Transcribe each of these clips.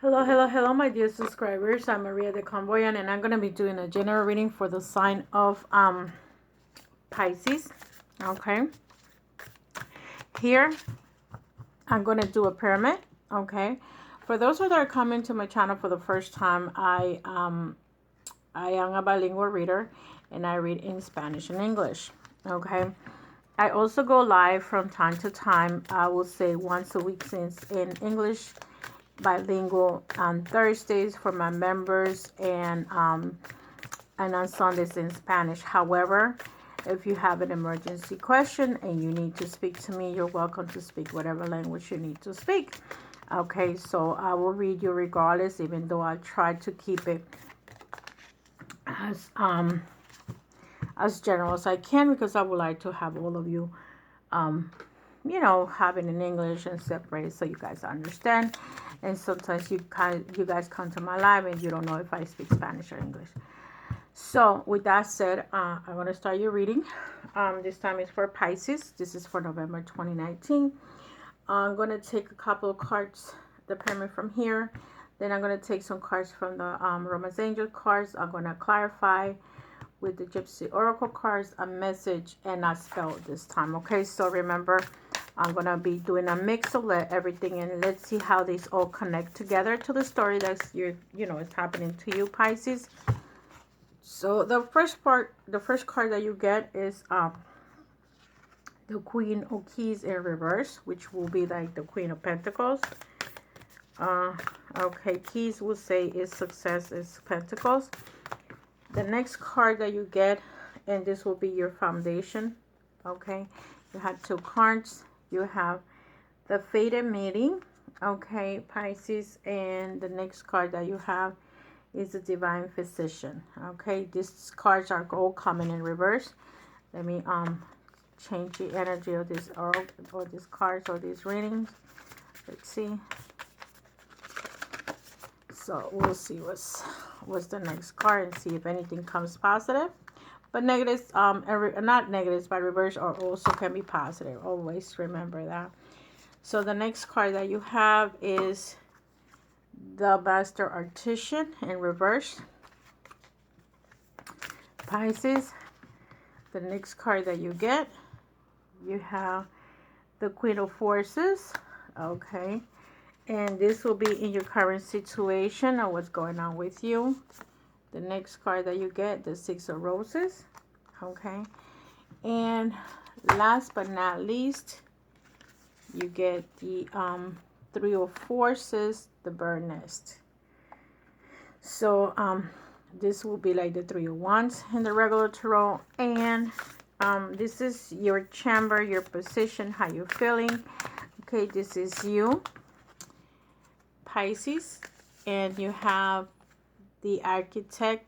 Hello, hello, hello, my dear subscribers. I'm Maria the Convoyan, and I'm going to be doing a general reading for the sign of Pisces. Okay. Here, I'm going to do a pyramid. Okay. For those that are coming to my channel for the first time, I am a bilingual reader, and I read in Spanish and English. Okay. I also go live from time to time. I will say once a week since in English, bilingual on Thursdays for my members, and on Sundays in Spanish. However, if you have an emergency question and you need to speak to me, you're welcome to speak whatever language you need to speak. Okay, so I will read you regardless, even though I try to keep it as general as I can, because I would like to have all of you have it in English and separate so you guys understand. And sometimes you guys come to my live and you don't know if I speak Spanish or English. So with that said, I'm going to start your reading. This time is for Pisces. This is for November 2019. I'm going to take a couple of cards, the pyramid from here. Then I'm going to take some cards from the Romance Angel cards. I'm going to clarify with the Gypsy Oracle cards a message and a spell this time. Okay, so remember, I'm going to be doing a mix of everything, and let's see how these all connect together to the story that's it's happening to you, Pisces. So the first card that you get is the Queen of Keys in reverse, which will be like the Queen of Pentacles. Okay, Keys will say is success, is Pentacles. The next card that you get, and this will be your foundation. Okay, you have two cards. You have the Fated Meeting, okay, Pisces, and the next card that you have is the Divine Physician. Okay, these cards are all coming in reverse. Let me change the energy of this or these cards or these readings. Let's see. So we'll see what's the next card and see if anything comes positive. But negatives, not negatives, but reverse are also can be positive. Always remember that. So the next card that you have is the Master Artisan in reverse, Pisces. The next card that you get, you have the Queen of Forces. Okay, and this will be in your current situation or what's going on with you. The next card that you get, the Six of Roses. Okay, and last but not least, you get the Three of Forces, the Bird Nest. So this will be like the Three of Wands in the regular tarot, and this is your chamber, your position, how you're feeling. Okay, this is you, Pisces, and you have the Architect,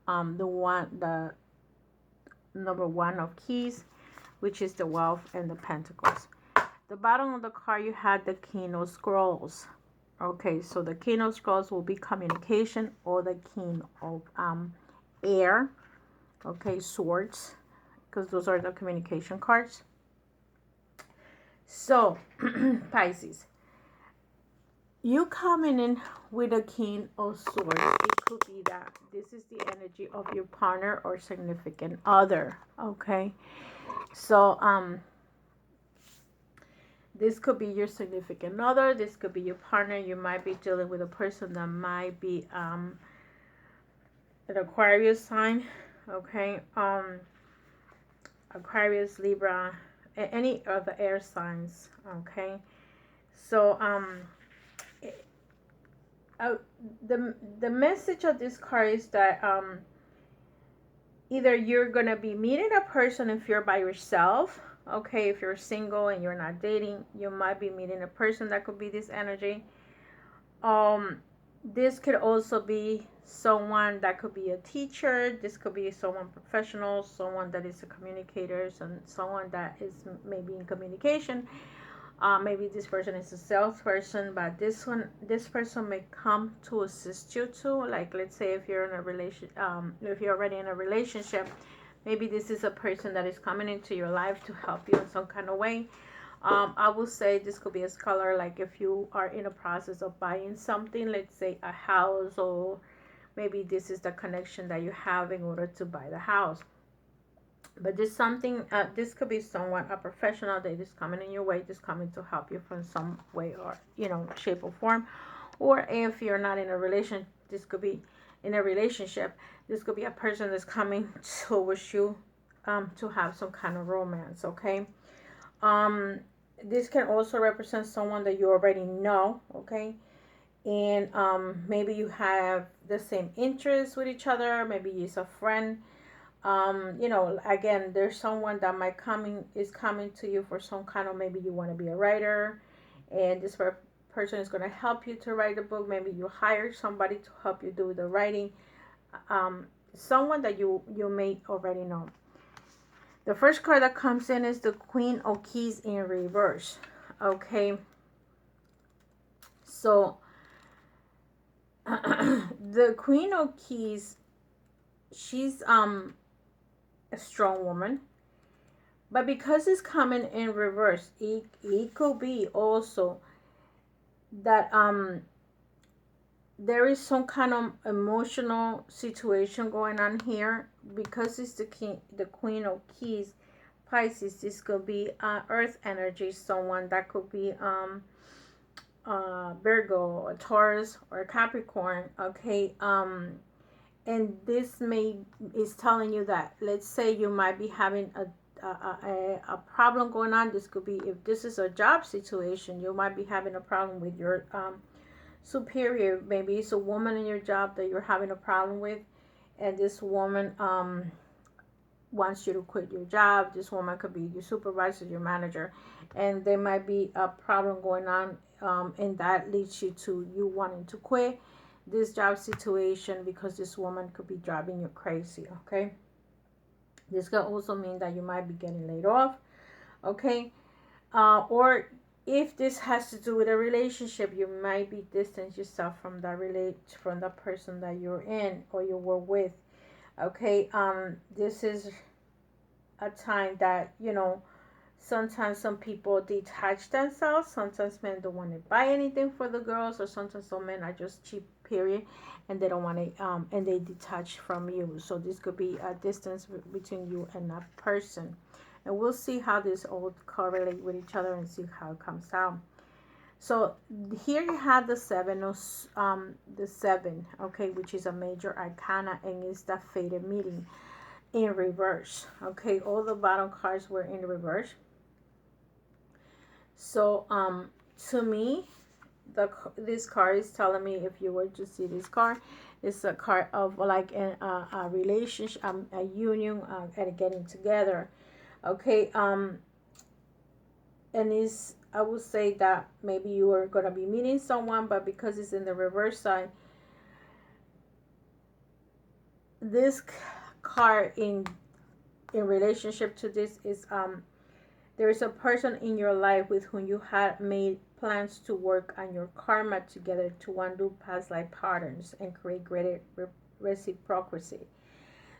the number 1 of keys, which is the Wealth and the Pentacles. The bottom of the card, you had the King of Scrolls. Okay, so the King of Scrolls will be communication, or the King of Air. Okay, Swords, because those are the communication cards. So, Pisces, you coming in with a King of Swords, it could be that this is the energy of your partner or significant other. Okay, so this could be your significant other, this could be your partner. You might be dealing with a person that might be an Aquarius sign. Okay, Aquarius, Libra, any of the air signs. Okay, so the message of this card is that either you're gonna be meeting a person if you're by yourself. Okay, if you're single and you're not dating, you might be meeting a person that could be this energy. This could also be someone that could be a teacher. This could be someone professional, someone that is a communicator, someone that is maybe in communication. Maybe this person is a salesperson, but this person may come to assist you too. Like, let's say if you're in a if you're already in a relationship, maybe this is a person that is coming into your life to help you in some kind of way. I will say this could be a scholar, like if you are in a process of buying something, let's say a house, or maybe this is the connection that you have in order to buy the house. But this something, this could be someone, a professional that is coming in your way, just coming to help you from some way or, shape or form. Or if you're not in a relation, this could be in a relationship. This could be a person that's coming towards you to have some kind of romance, okay? This can also represent someone that you already know, okay? And maybe you have the same interests with each other. Maybe he's a friend. Again, there's someone that is coming to you for some kind of, maybe you want to be a writer, and this person is going to help you to write a book. Maybe you hire somebody to help you do the writing. Someone that you may already know. The first card that comes in is the Queen of Keys in reverse. Okay. So, the Queen of Keys, she's a strong woman. But because it's coming in reverse, it could be also that there is some kind of emotional situation going on here. Because it's the Queen of Keys, Pisces, this could be earth energy, someone that could be Virgo, a Taurus, or a Capricorn, okay? And this is telling you that, let's say you might be having a problem going on. This could be, if this is a job situation, you might be having a problem with your superior. Maybe it's a woman in your job that you're having a problem with, and this woman wants you to quit your job. This woman could be your supervisor, your manager, and there might be a problem going on, and that leads you to you wanting to quit this job situation because this woman could be driving you crazy, okay? This could also mean that you might be getting laid off, okay? Or if this has to do with a relationship, you might be distance yourself from from the person that you're in or you were with, okay? This is a time that, sometimes some people detach themselves. Sometimes men don't want to buy anything for the girls, or sometimes some men are just cheap, period, and they don't want to, and they detach from you. So this could be a distance between you and that person. And we'll see how this all correlate with each other and see how it comes out. So here you have the seven, okay, which is a major arcana, and it's the fated meeting in reverse. Okay, all the bottom cards were in reverse. So to me, this card is telling me, if you were to see this card, it's a card of like a relationship, a union, and getting together. Okay, and I would say that maybe you are gonna be meeting someone, but because it's in the reverse side, this card in relationship to this is there is a person in your life with whom you had made plans to work on your karma together to undo past life patterns and create greater reciprocity.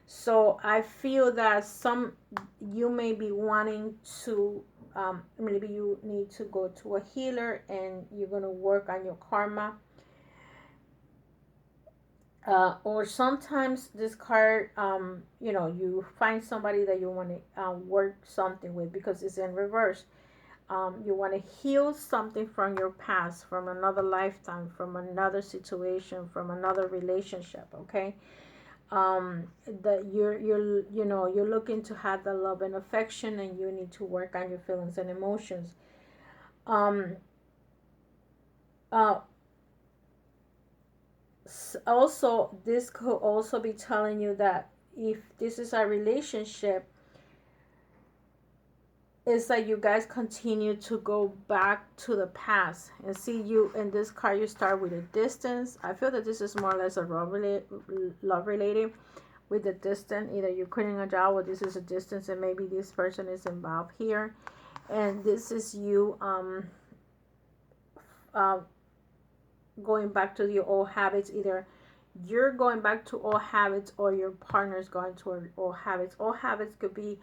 So I feel that you may be wanting to, maybe you need to go to a healer and you're going to work on your karma. Or sometimes this card, you find somebody that you want to work something with because it's in reverse. You want to heal something from your past, from another lifetime, from another situation, from another relationship. Okay, that you're looking to have the love and affection, and you need to work on your feelings and emotions. Also, this could also be telling you that if this is a relationship, it's like you guys continue to go back to the past. And see, you in this card, you start with a distance. I feel that this is more or less a love related with the distance. Either you're quitting a job, or this is a distance, and maybe this person is involved here, and this is you going back to your old habits. Either you're going back to old habits, or your partner's going to old habits. Old habits could be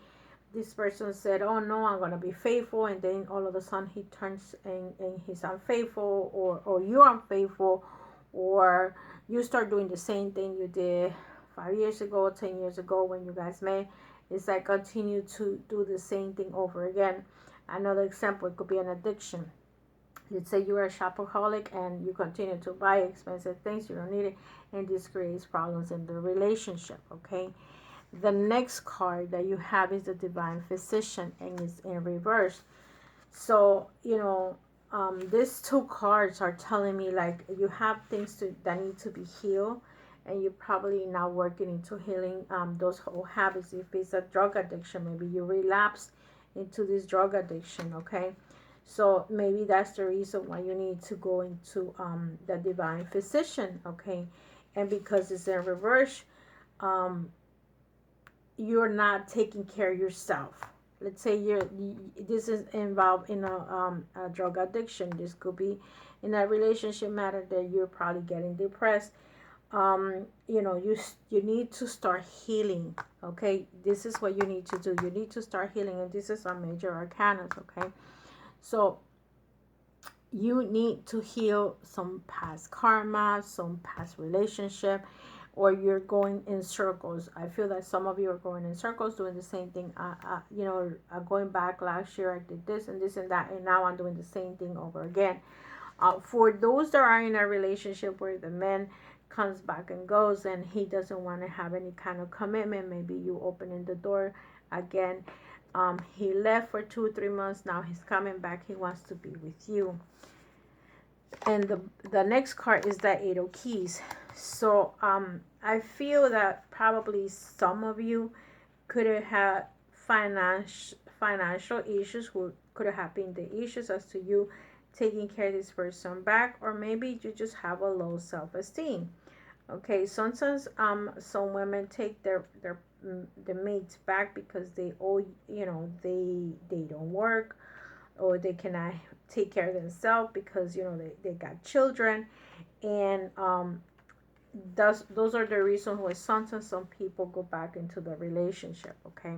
this person said, oh no, I'm going to be faithful, and then all of a sudden he turns and he's unfaithful, or you're unfaithful, or you start doing the same thing you did 5 years ago, 10 years ago when you guys met. It's like continue to do the same thing over again. Another example, it could be an addiction. Let's say you're a shopaholic and you continue to buy expensive things, you don't need it, and this creates problems in the relationship, okay? The next card that you have is the Divine Physician, and it's in reverse. So, you know, these two cards are telling me like you have things that need to be healed, and you're probably not working into healing those old habits. If it's a drug addiction, maybe you relapse into this drug addiction, okay? So maybe that's the reason why you need to go into the Divine Physician, okay? And because it's in reverse, you're not taking care of yourself. Let's say this is involved in a drug addiction. This could be in a relationship matter that you're probably getting depressed. You know, you need to start healing, okay? This is what you need to do. You need to start healing, and this is a major arcana, okay? So you need to heal some past karma, some past relationship, or you're going in circles. I feel that some of you are going in circles doing the same thing. You know, going back last year I did this and this and that, and now I'm doing the same thing over again. For those that are in a relationship where the man comes back and goes and he doesn't want to have any kind of commitment, maybe you opening the door again. He left for 2-3 months, now he's coming back, he wants to be with you. And the next card is the Eight of Keys. So I feel that probably some of you could have had financial issues, who could have been the issues as to you taking care of this person back, or maybe you just have a low self-esteem. Okay, sometimes some women take their mates back because they owe, you know, they don't work, or they cannot take care of themselves because, you know, they got children, and those are the reasons why sometimes some people go back into the relationship, okay?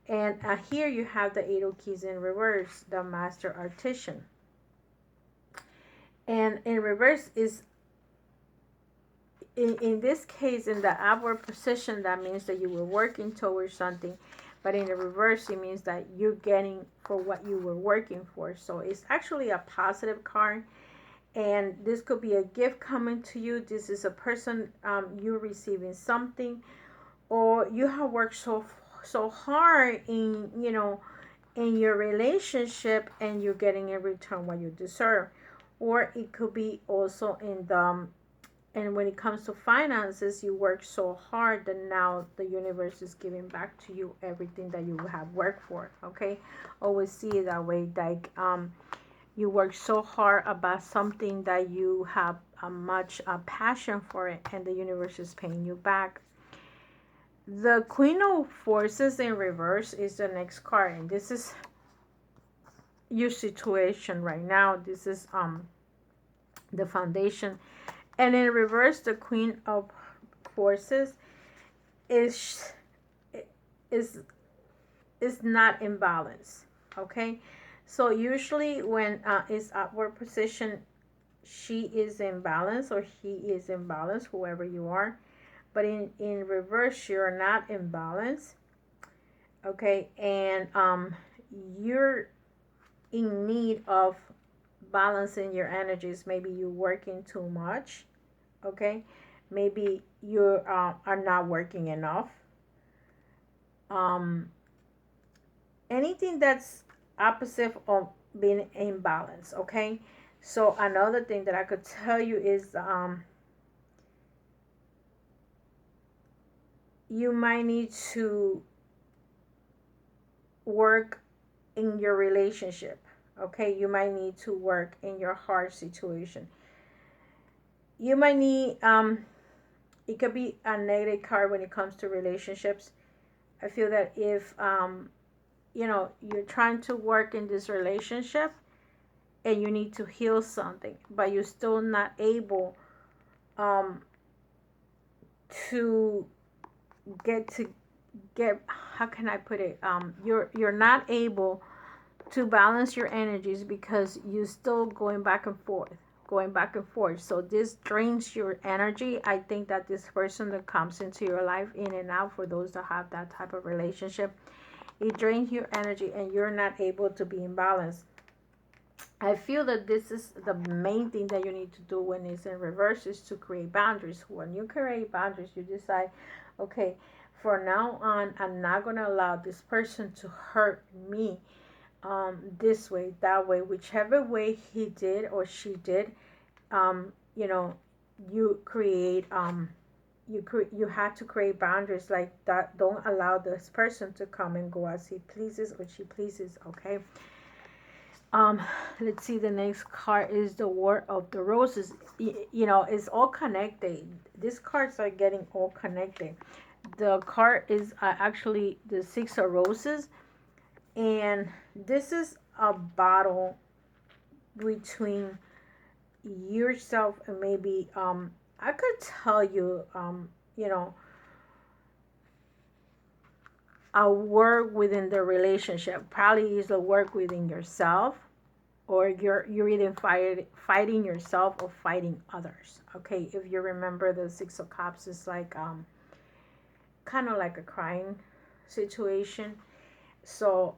And here you have the Eight of Keys in reverse, the Master Artisan. And in reverse is, in this case, in the upward position, that means that you were working towards something, but in the reverse, it means that you're getting for what you were working for. So it's actually a positive card, and this could be a gift coming to you. This is a person, you're receiving something, or you have worked so hard in, you know, in your relationship, and you're getting in return what you deserve. Or it could be also in the, and when it comes to finances, you work so hard that now the universe is giving back to you everything that you have worked for, okay? Always see it that way, like you work so hard about something that you have a much passion for it, and the universe is paying you back. The Queen of Forces in reverse is the next card, and this is your situation right now. This is the foundation. And in reverse, the Queen of Forces is not in balance, okay? So usually when it's upward position, she is in balance, or he is in balance, whoever you are. But in reverse, you're not in balance, okay? And you're in need of balancing your energies. Maybe you're working too much, okay? Maybe you are not working enough. Anything that's opposite of being in balance, okay? So another thing that I could tell you is you might need to work in your relationship, okay? You might need to work in your heart situation. You might need, it could be a negative card when it comes to relationships. I feel that if, you know, you're trying to work in this relationship and you need to heal something, but you're still not able to get how can I put it, you're not able to balance your energies because you still going back and forth. So this drains your energy. I think that this person that comes into your life in and out, for those that have that type of relationship, it drains your energy and you're not able to be in balance. I feel that this is the main thing that you need to do when it's in reverse, is to create boundaries. When you create boundaries, you decide, okay, from now on, I'm not going to allow this person to hurt me, this way, that way, whichever way he did or she did. You know, you create, you had to create boundaries like that. Don't allow this person to come and go as he pleases or she pleases. Okay. um let's see, the next card is the War of the Roses. You know, it's all connected. These cards are getting all connected. The card is actually the Six of Roses, and this is a battle between yourself and maybe, I could tell you, you know, a work within the relationship. Probably is a work within yourself, or you're either fighting yourself or fighting others. Okay, if you remember, the Six of Cups is like, kind of like a crying situation. So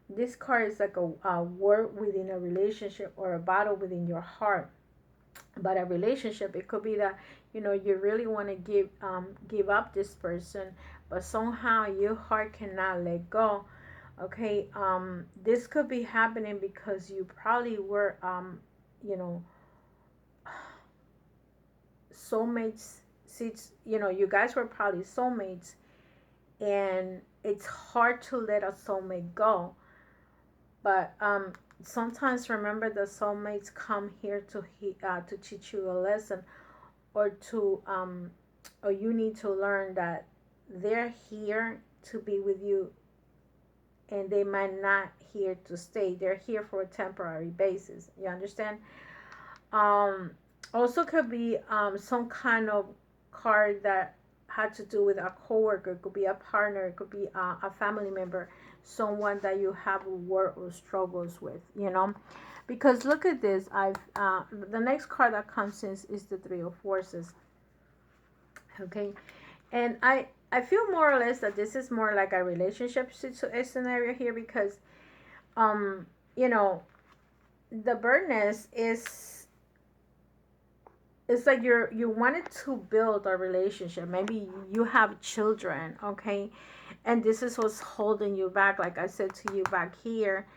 this card is like a war within a relationship or a battle within your heart. But a relationship, it could be that, you know, you really want to give up this person, but somehow your heart cannot let go. Okay, this could be happening because you probably were, you know, soulmates. You know, you guys were probably soulmates, and it's hard to let a soulmate go. But sometimes, remember, the soulmates come here to teach you a lesson, or to or you need to learn that they're here to be with you, and they might not here to stay. They're here for a temporary basis. You understand? um Also could be some kind of card that had to do with a coworker. It could be a partner, it could be a family member, someone that you have war or struggles with, you know. Because look at this, I've the next card that comes in is the Three of Forces. Okay, and I feel more or less that this is more like a relationship scenario here, because um you know, the birdness is, it's like you wanted to build a relationship. Maybe you have children. Okay, and this is what's holding you back, like I said to you back here,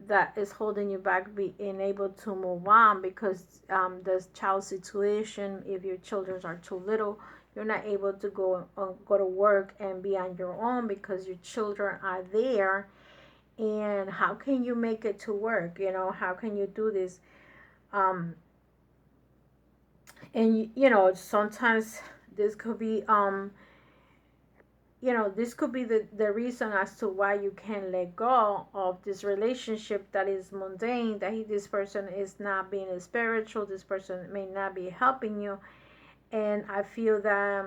that is holding you back being able to move on, because the child situation, if your children are too little, you're not able to go to work and be on your own because your children are there. And how can you make it to work? You know, how can you do this? um and you know, sometimes this could be, you know, this could be the reason as to why you can't let go of this relationship that is mundane, that this person is not being spiritual, this person may not be helping you. And I feel that,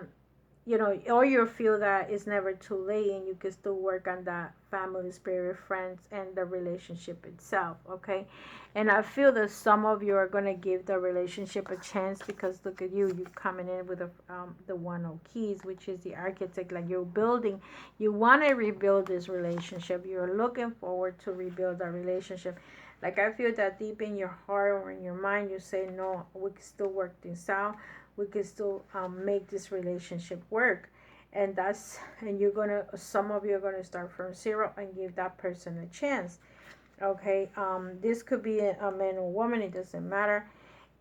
you know, or you feel that it's never too late and you can still work on that family, spirit, friends, and the relationship itself. Okay, and I feel that some of you are going to give the relationship a chance, because look at you coming in with the One of Keys, which is the architect. Like, you're building, you want to rebuild this relationship, you're looking forward to rebuild a relationship. Like, I feel that deep in your heart or in your mind, you say, no, we can still work this out, we can still make this relationship work. And you're gonna, some of you are gonna start from zero and give that person a chance. Okay, this could be a man or woman, it doesn't matter.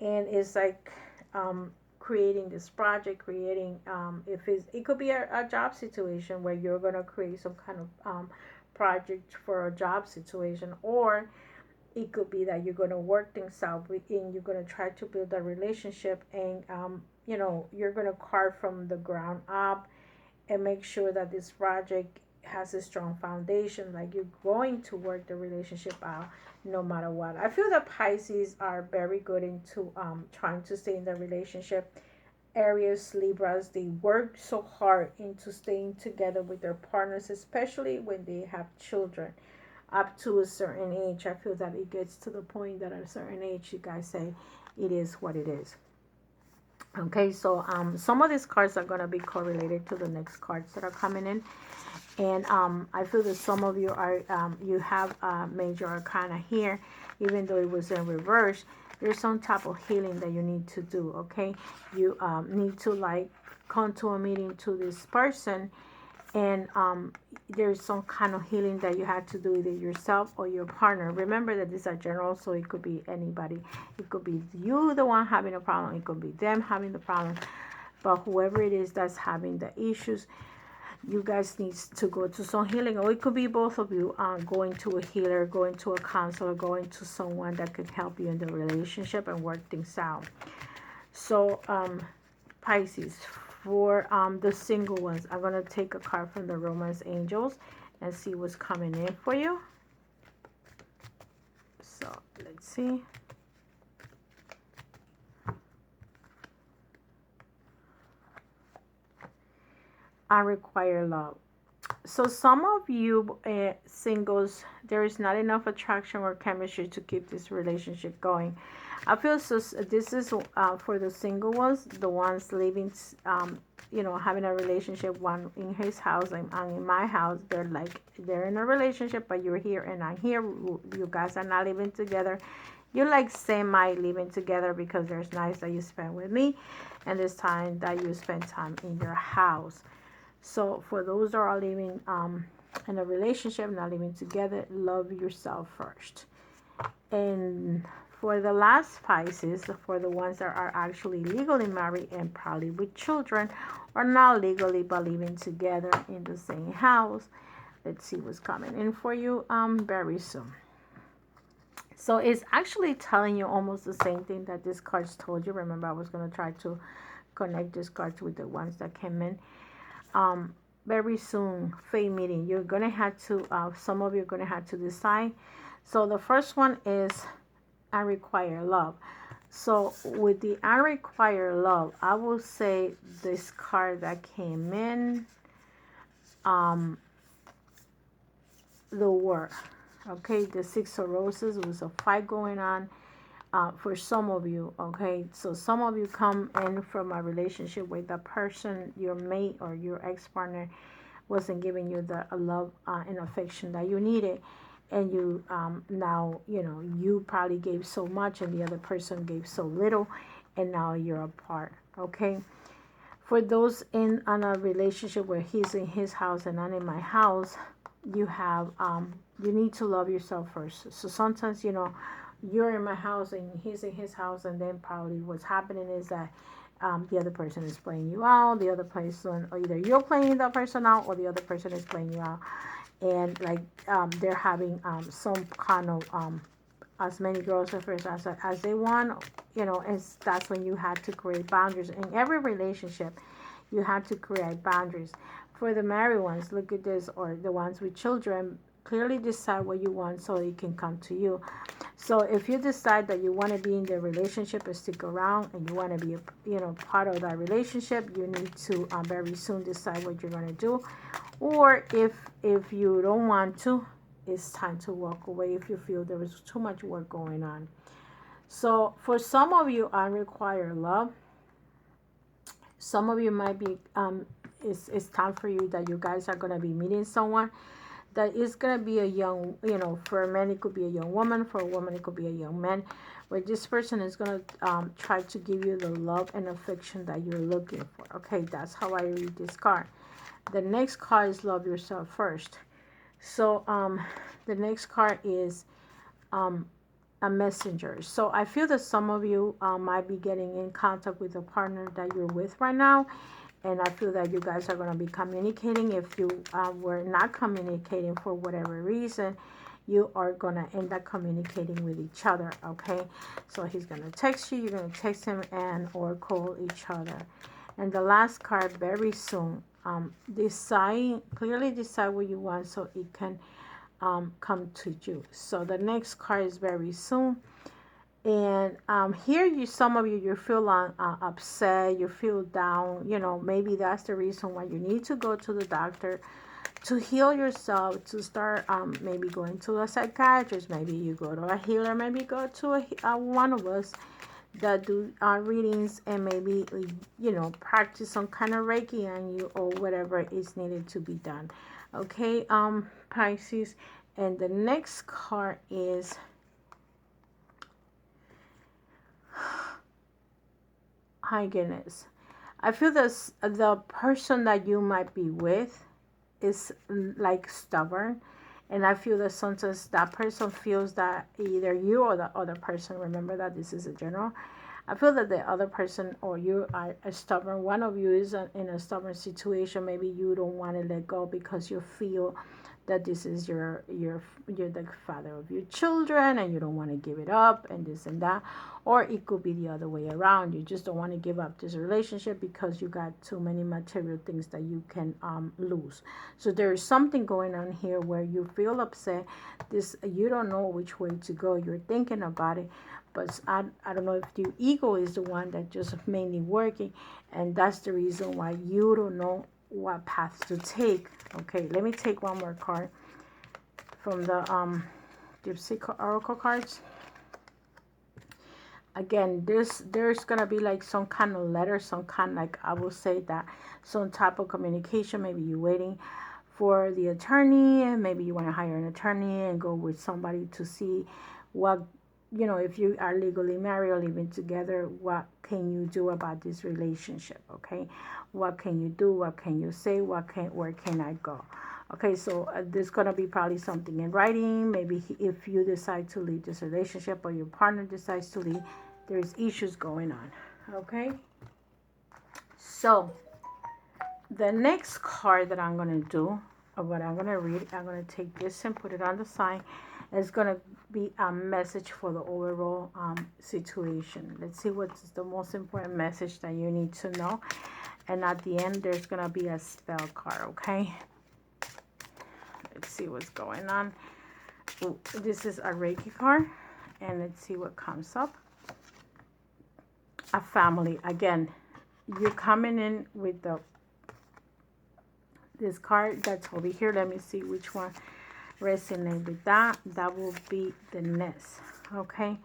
And it's like, creating this project, creating, if it could be a job situation where you're gonna create some kind of project for a job situation. Or it could be that you're going to work things out and you're going to try to build a relationship. And you know, you're going to carve from the ground up and make sure that this project has a strong foundation. Like, you're going to work the relationship out no matter what. I feel that Pisces are very good into trying to stay in the relationship. Aries, Libras, they work so hard into staying together with their partners, especially when they have children up to a certain age. I feel that it gets to the point that at a certain age, you guys say it is what it is. Okay, so some of these cards are going to be correlated to the next cards that are coming in. And I feel that some of you are, you have major arcana here, even though it was in reverse. There's some type of healing that you need to do, okay? You need to like come to a meeting to this person, and there's some kind of healing that you had to do either yourself or your partner. Remember that these are general, so it could be anybody. It could be you, the one having a problem. It could be them having the problem. But whoever it is that's having the issues, you guys need to go to some healing, or it could be both of you going to a healer, going to a counselor, going to someone that could help you in the relationship and work things out. So Pisces, for the single ones, I'm going to take a card from the Romance Angels and see what's coming in for you. So let's see. I require love. So some of you singles, there is not enough attraction or chemistry to keep this relationship going. I feel so. This is for the single ones, the ones living, you know, having a relationship. One in his house and in my house. They're in a relationship, but you're here and I'm here. You guys are not living together. You're like semi living together because there's nights that you spend with me, and there's time that you spend time in your house. So for those that are living in a relationship, not living together, love yourself first. And for the last Pisces, for the ones that are actually legally married and probably with children, or not legally but living together in the same house, let's see what's coming in for you very soon. So it's actually telling you almost the same thing that this cards told you. Remember, I was going to try to connect these cards with the ones that came in. Very soon, fate meeting. You're gonna have to. Some of you are gonna have to decide. So the first one is I require love. So with the I require love, I will say this card that came in, the War. Okay, the Six of Roses. Was a fight going on. For some of you, okay, so some of you come in from a relationship with the person, your mate or your ex-partner wasn't giving you the love and affection that you needed, and you now, you know, you probably gave so much and the other person gave so little, and now you're apart. Okay, for those in on a relationship where he's in his house and I'm in my house, you have you need to love yourself first. So sometimes, you know, you're in my house and he's in his house, and then probably what's happening is that the other person is playing you out, the other person, or either you're playing that person out or the other person is playing you out, and like they're having some kind of as many girlfriends as they want, you know. And that's when you have to create boundaries in every relationship. You have to create boundaries. For the married ones, look at this, or the ones with children, clearly decide what you want so it can come to you. So if you decide that you want to be in the relationship and stick around, and you want to be, you know, part of that relationship, you need to very soon decide what you're going to do. Or if you don't want to, it's time to walk away if you feel there is too much work going on. So for some of you, I require love. Some of you might be it's time for you that you guys are going to be meeting someone that is going to be a young, you know, for a man it could be a young woman, for a woman it could be a young man, where this person is going to try to give you the love and affection that you're looking for. Okay, that's how I read this card. The next card is love yourself first. So the next card is a messenger. So I feel that some of you might be getting in contact with a partner that you're with right now, and I feel that you guys are going to be communicating. If you were not communicating for whatever reason, you are going to end up communicating with each other, okay? So he's going to text you, you're going to text him, and or call each other. And the last card, very soon, clearly decide what you want so it can come to you. So the next card is very soon. And here some of you feel upset, you feel down, you know, maybe that's the reason why you need to go to the doctor to heal yourself, to start maybe going to a psychiatrist, maybe you go to a healer, maybe go to one of us that do readings, and maybe, you know, practice some kind of Reiki on you or whatever is needed to be done. Okay, Pisces. And the next card is my goodness. I feel this, the person that you might be with is like stubborn, and I feel that sometimes that person feels that either you or the other person, remember that this is a general, I feel that the other person or you are stubborn. One of you is in a stubborn situation. Maybe you don't want to let go because you feel that this is you're the father of your children and you don't want to give it up and this and that. Or it could be the other way around. You just don't want to give up this relationship because you got too many material things that you can lose. So there is something going on here where you feel upset. You don't know which way to go. You're thinking about it, but I don't know if your ego is the one that just mainly working, and that's the reason why you don't know what path to take. Okay, let me take one more card from the Gypsy Oracle cards. Again, there's gonna be like some kind of letter, some kind, like I will say that some type of communication. Maybe you're waiting for the attorney, and maybe you want to hire an attorney and go with somebody to see what, you know, if you are legally married or living together, what can you do about this relationship? Okay, what can you do? What can you say? Where can I go? Okay, so there's gonna be probably something in writing. Maybe if you decide to leave this relationship or your partner decides to leave, there's issues going on. Okay, so the next card that I'm gonna do, or what I'm gonna read, I'm gonna take this and put it on the side. It's gonna be a message for the overall situation. Let's see what's the most important message that you need to know. And at the end, there's gonna be a spell card. Okay. Let's see what's going on. Ooh, this is a Reiki card, and let's see what comes up. A family. Again, you're coming in with this card that's over here. Let me see which one resonate with that. That will be the nest. Okay,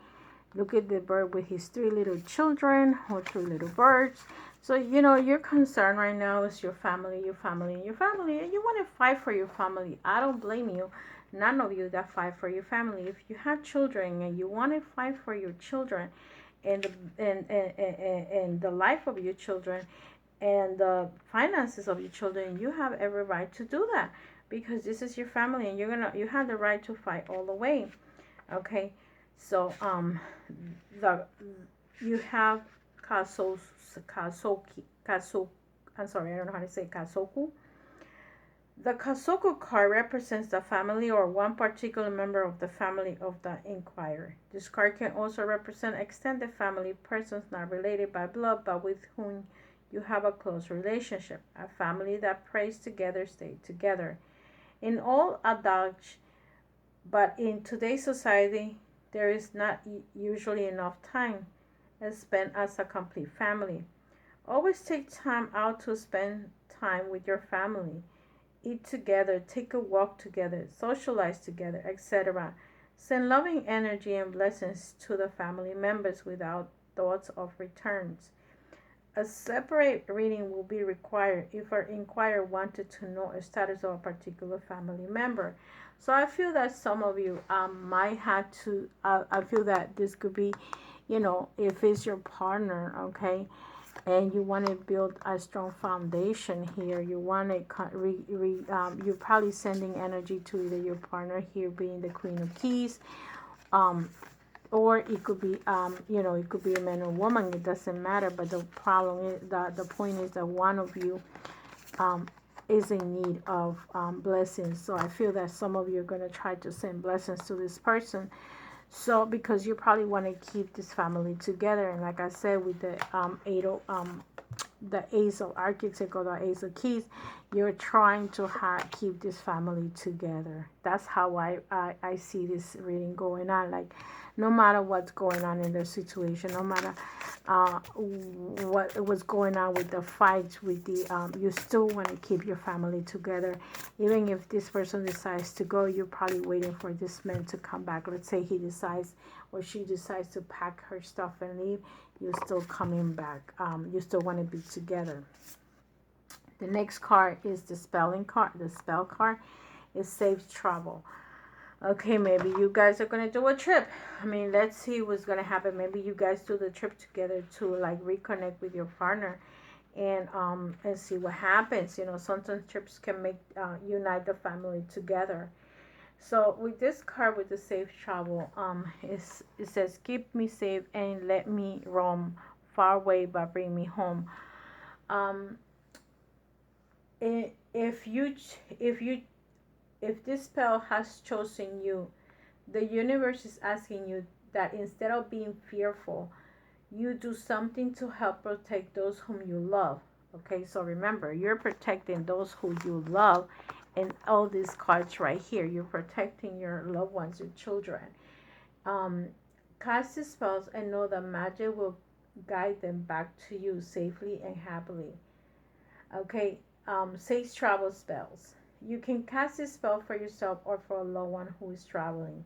look at the bird with his 3 little children, or 3 little birds. So, you know, your concern right now is your family, your family, and your family, and you want to fight for your family. I don't blame you. None of you that fight for your family. If you have children and you want to fight for your children and the life of your children and the finances of your children, you have every right to do that, because this is your family, and you have the right to fight all the way. Okay, so you have Kasoki, I'm sorry, I don't know how to say Kasoku. The Kasoku card represents the family or one particular member of the family of the inquirer. This card can also represent extended family, persons not related by blood but with whom you have a close relationship. A family that prays together stays together. In all adults, but in today's society, there is not usually enough time spent as a complete family. Always take time out to spend time with your family. Eat together, take a walk together, socialize together, etc. Send loving energy and blessings to the family members without thoughts of returns. A separate reading will be required if our inquirer wanted to know the status of a particular family member. So I feel that some of you might have to, I feel that this could be, you know, if it's your partner, okay, and you want to build a strong foundation here, you want to, you're probably sending energy to either your partner, here being the Queen of Keys, or it could be, you know, it could be a man or woman, it doesn't matter, but the problem is that the point is that one of you is in need of blessings. So I feel that some of you are going to try to send blessings to this person. So because you probably want to keep this family together, and like I said, with the the Ace of Architects or the Ace of Keys, you're trying to keep this family together. That's how I see this reading going on. Like, no matter what's going on in their situation, no matter what was going on with the fights, with the you still want to keep your family together. Even if this person decides to go, you're probably waiting for this man to come back. Let's say he decides or she decides to pack her stuff and leave, you're still coming back. You still want to be together. The next card is the spelling card. The spell card is safe travel. Okay, maybe you guys are going to do a trip. I mean, let's see what's going to happen. Maybe you guys do the trip together to like reconnect with your partner and see what happens. You know, sometimes trips can make unite the family together. So with this card, with the safe travel, it says, keep me safe and let me roam far away, but bring me home. If this spell has chosen you, the universe is asking you that instead of being fearful, you do something to help protect those whom you love. Okay, so remember, you're protecting those who you love. And all these cards right here, you're protecting your loved ones, your children. Cast the spells and know that magic will guide them back to you safely and happily. Okay, safe travel spells. You can cast this spell for yourself or for a loved one who is traveling.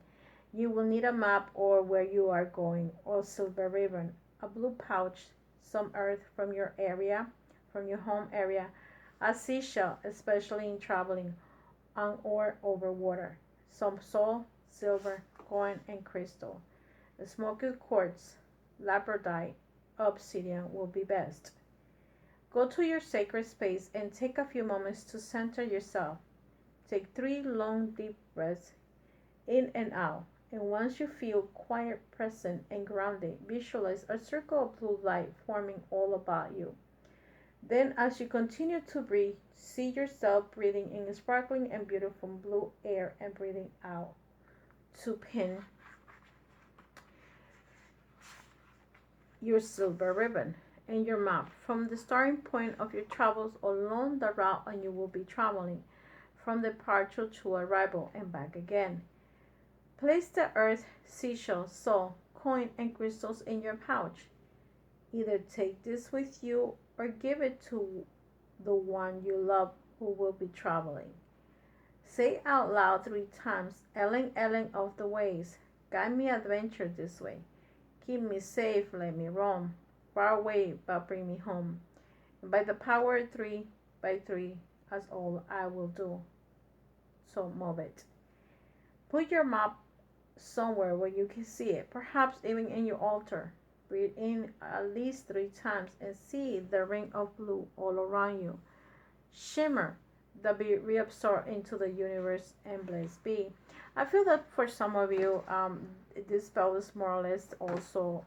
You will need a map or where you are going, or silver ribbon, a blue pouch, some earth from your area, from your home area, a seashell, especially in traveling on or over water, some salt, silver, coin, and crystal. A smoky quartz, labradorite, obsidian will be best. Go to your sacred space and take a few moments to center yourself. Take 3 long deep breaths in and out. And once you feel quiet, present, and grounded, visualize a circle of blue light forming all about you. Then as you continue to breathe, see yourself breathing in sparkling and beautiful blue air and breathing out to pin your silver ribbon and your map from the starting point of your travels along the route and you will be traveling from departure to arrival and back again. Place the earth, seashell, salt, coin, and crystals in your pouch. Either take this with you or give it to the one you love who will be traveling. Say out loud 3 times, Ellen, Ellen of the ways, guide me adventure this way. Keep me safe, let me roam, far away, but bring me home. And by the power of 3 by 3, that's all I will do. So move it. Put your map somewhere where you can see it, perhaps even in your altar. Breathe in at least 3 times and see the ring of blue all around you. Shimmer, that be reabsorbed into the universe and blessed be. I feel that for some of you, this spell is more or less also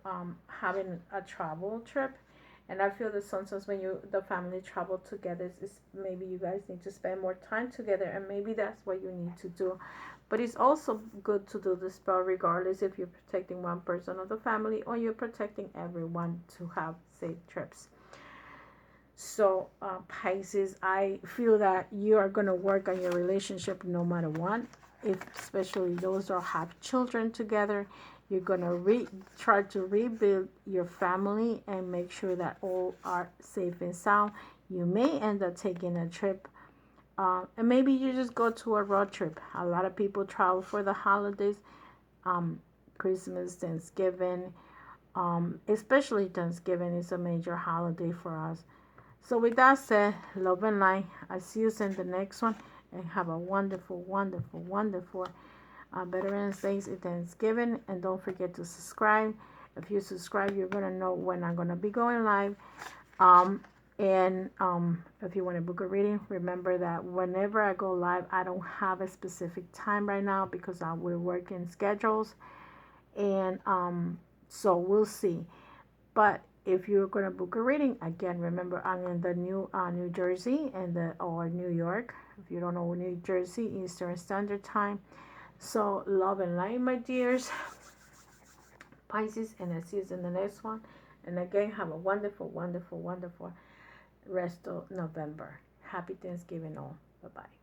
having a travel trip. And I feel that sometimes when the family travel together, maybe you guys need to spend more time together, and maybe that's what you need to do. But it's also good to do the spell regardless if you're protecting one person of the family or you're protecting everyone to have safe trips. So Pisces, I feel that you are going to work on your relationship no matter what. Especially those that have children together, you're going to try to rebuild your family and make sure that all are safe and sound. You may end up taking a trip. And maybe you just go to a road trip. A lot of people travel for the holidays, Christmas, Thanksgiving, especially Thanksgiving is a major holiday for us. So with that said, love and light. I see you in the next one, and have a wonderful, wonderful, wonderful Veterans Day and Thanksgiving. And don't forget to subscribe. If you subscribe, you're going to know when I'm going to be going live. If you want to book a reading, remember that whenever I go live, I don't have a specific time right now because we're working schedules. And so we'll see. But if you're going to book a reading, again, remember I'm in the New Jersey or New York. If you don't know New Jersey, Eastern Standard Time. So love and light, my dears. Pisces, and I see you in the next one. And again, have a wonderful, wonderful, wonderful rest of November. Happy Thanksgiving all. Bye-bye.